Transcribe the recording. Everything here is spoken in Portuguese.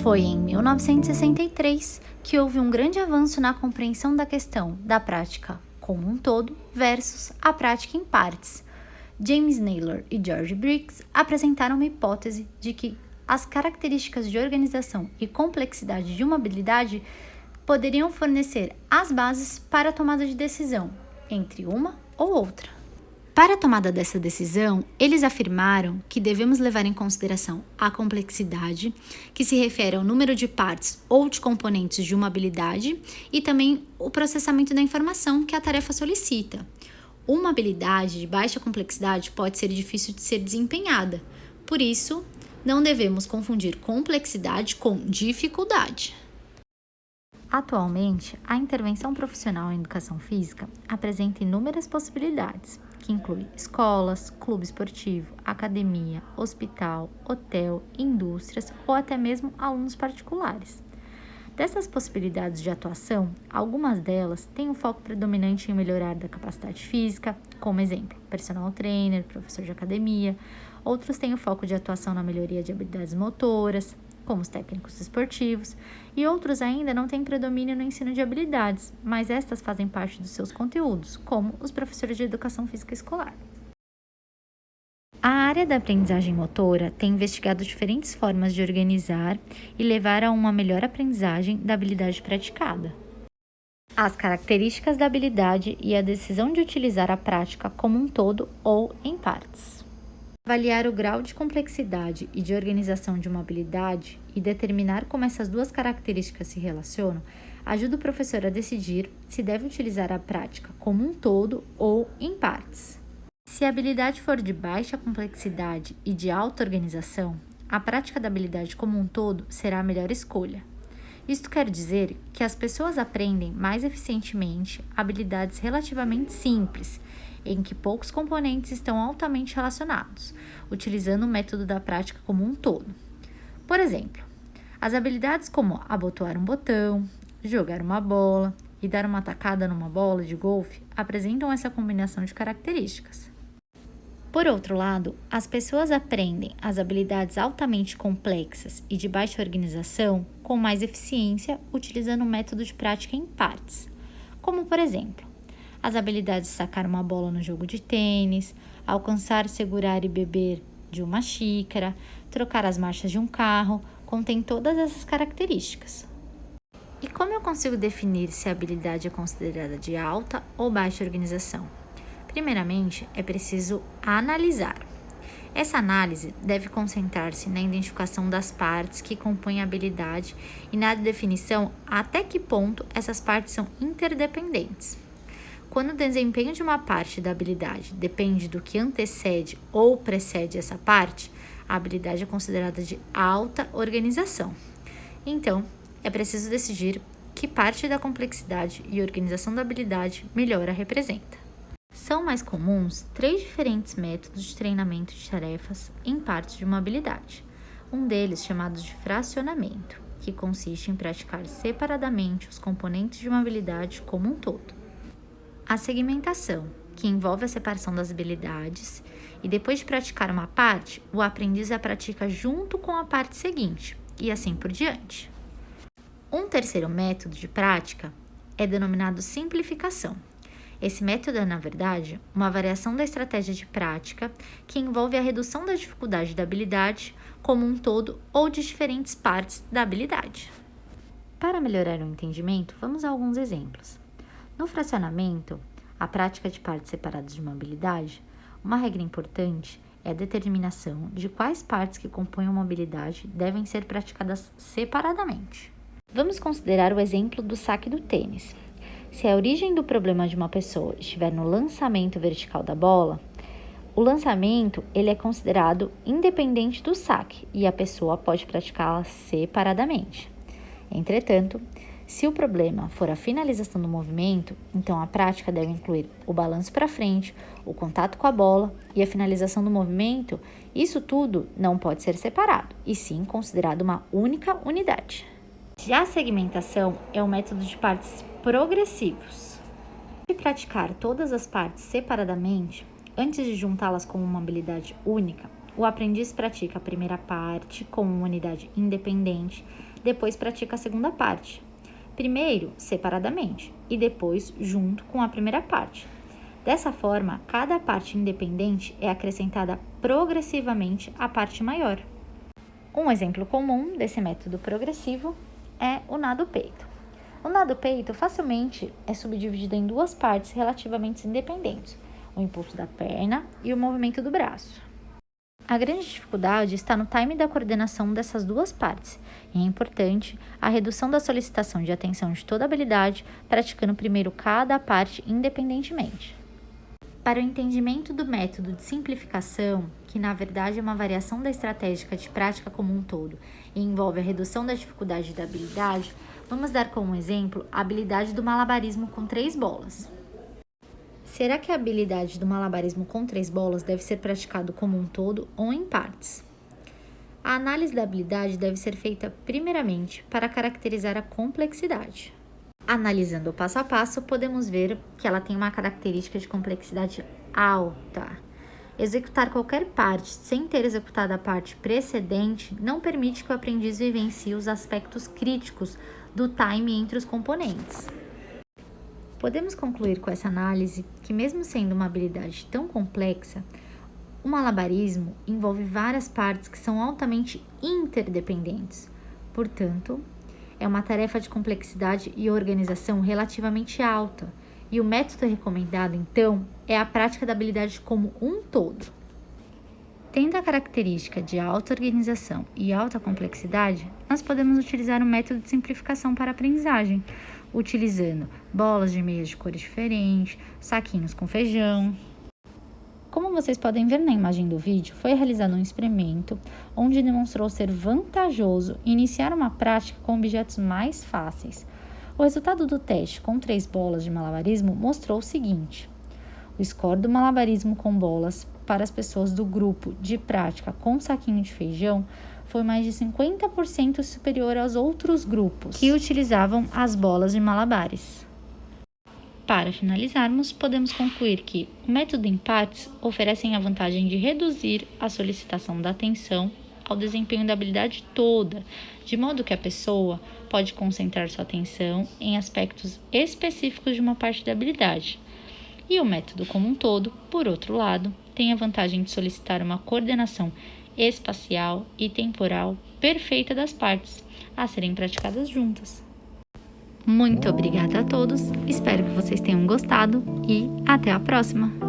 Foi em 1963 que houve um grande avanço na compreensão da questão da prática como um todo versus a prática em partes. James Naylor e George Briggs apresentaram uma hipótese de que as características de organização e complexidade de uma habilidade poderiam fornecer as bases para a tomada de decisão entre uma ou outra. Para a tomada dessa decisão, eles afirmaram que devemos levar em consideração a complexidade, que se refere ao número de partes ou de componentes de uma habilidade, e também o processamento da informação que a tarefa solicita. Uma habilidade de baixa complexidade pode ser difícil de ser desempenhada, por isso, não devemos confundir complexidade com dificuldade. Atualmente, a intervenção profissional em educação física apresenta inúmeras possibilidades, que incluem escolas, clube esportivo, academia, hospital, hotel, indústrias ou até mesmo alunos particulares. Dessas possibilidades de atuação, algumas delas têm um foco predominante em melhorar da capacidade física, como exemplo, personal trainer, professor de academia. Outros têm o foco de atuação na melhoria de habilidades motoras, como os técnicos esportivos, e outros ainda não têm predomínio no ensino de habilidades, mas estas fazem parte dos seus conteúdos, como os professores de educação física escolar. A área da aprendizagem motora tem investigado diferentes formas de organizar e levar a uma melhor aprendizagem da habilidade praticada. As características da habilidade e a decisão de utilizar a prática como um todo ou em partes. Avaliar o grau de complexidade e de organização de uma habilidade e determinar como essas duas características se relacionam ajuda o professor a decidir se deve utilizar a prática como um todo ou em partes. Se a habilidade for de baixa complexidade e de alta organização, a prática da habilidade como um todo será a melhor escolha. Isto quer dizer que as pessoas aprendem mais eficientemente habilidades relativamente simples, em que poucos componentes estão altamente relacionados, utilizando o método da prática como um todo. Por exemplo, as habilidades como abotoar um botão, jogar uma bola e dar uma tacada numa bola de golfe apresentam essa combinação de características. Por outro lado, as pessoas aprendem as habilidades altamente complexas e de baixa organização com mais eficiência utilizando o método de prática em partes, como por exemplo, as habilidades de sacar uma bola no jogo de tênis, alcançar, segurar e beber de uma xícara, trocar as marchas de um carro, contém todas essas características. E como eu consigo definir se a habilidade é considerada de alta ou baixa organização? Primeiramente, é preciso analisar. Essa análise deve concentrar-se na identificação das partes que compõem a habilidade e na definição até que ponto essas partes são interdependentes. Quando o desempenho de uma parte da habilidade depende do que antecede ou precede essa parte, a habilidade é considerada de alta organização. Então, é preciso decidir que parte da complexidade e organização da habilidade melhor a representa. São mais comuns 3 diferentes métodos de treinamento de tarefas em partes de uma habilidade. Um deles chamado de fracionamento, que consiste em praticar separadamente os componentes de uma habilidade como um todo. A segmentação, que envolve a separação das habilidades, e depois de praticar uma parte, o aprendiz a pratica junto com a parte seguinte, e assim por diante. Um terceiro método de prática é denominado simplificação. Esse método é, na verdade, uma variação da estratégia de prática que envolve a redução da dificuldade da habilidade como um todo ou de diferentes partes da habilidade. Para melhorar o entendimento, vamos a alguns exemplos. No fracionamento, a prática de partes separadas de uma habilidade, uma regra importante é a determinação de quais partes que compõem uma habilidade devem ser praticadas separadamente. Vamos considerar o exemplo do saque do tênis. Se a origem do problema de uma pessoa estiver no lançamento vertical da bola, o lançamento ele é considerado independente do saque e a pessoa pode praticá-la separadamente. Entretanto, se o problema for a finalização do movimento, então a prática deve incluir o balanço para frente, o contato com a bola e a finalização do movimento. Isso tudo não pode ser separado, e sim considerado uma única unidade. Já a segmentação é um método de partes progressivos. Ao praticar todas as partes separadamente, antes de juntá-las como uma habilidade única, o aprendiz pratica a primeira parte como uma unidade independente, depois pratica a segunda parte, primeiro separadamente e depois junto com a primeira parte. Dessa forma, cada parte independente é acrescentada progressivamente à parte maior. Um exemplo comum desse método progressivo é o nado peito. O nado peito facilmente é subdividido em duas partes relativamente independentes, o impulso da perna e o movimento do braço. A grande dificuldade está no time da coordenação dessas duas partes, e é importante a redução da solicitação de atenção de toda a habilidade, praticando primeiro cada parte independentemente. Para o entendimento do método de simplificação, que na verdade é uma variação da estratégia de prática como um todo e envolve a redução da dificuldade da habilidade, vamos dar como exemplo a habilidade do malabarismo com 3 bolas. Será que a habilidade do malabarismo com 3 bolas deve ser praticado como um todo ou em partes? A análise da habilidade deve ser feita primeiramente para caracterizar a complexidade. Analisando o passo a passo, podemos ver que ela tem uma característica de complexidade alta. Executar qualquer parte sem ter executado a parte precedente não permite que o aprendiz vivencie os aspectos críticos do time entre os componentes. Podemos concluir com essa análise que, mesmo sendo uma habilidade tão complexa, o malabarismo envolve várias partes que são altamente interdependentes. Portanto, é uma tarefa de complexidade e organização relativamente alta, e o método recomendado, então, é a prática da habilidade como um todo. Tendo a característica de alta organização e alta complexidade, nós podemos utilizar um método de simplificação para a aprendizagem, utilizando bolas de meias de cores diferentes, saquinhos com feijão. Como vocês podem ver na imagem do vídeo, foi realizado um experimento onde demonstrou ser vantajoso iniciar uma prática com objetos mais fáceis. O resultado do teste com 3 bolas de malabarismo mostrou o seguinte: o score do malabarismo com bolas para as pessoas do grupo de prática com saquinho de feijão foi mais de 50% superior aos outros grupos que utilizavam as bolas de malabares. Para finalizarmos, podemos concluir que o método em partes oferece a vantagem de reduzir a solicitação da atenção ao desempenho da habilidade toda, de modo que a pessoa pode concentrar sua atenção em aspectos específicos de uma parte da habilidade. E o método como um todo, por outro lado, tem a vantagem de solicitar uma coordenação espacial e temporal perfeita das partes a serem praticadas juntas. Muito obrigada a todos, espero que vocês tenham gostado e até a próxima!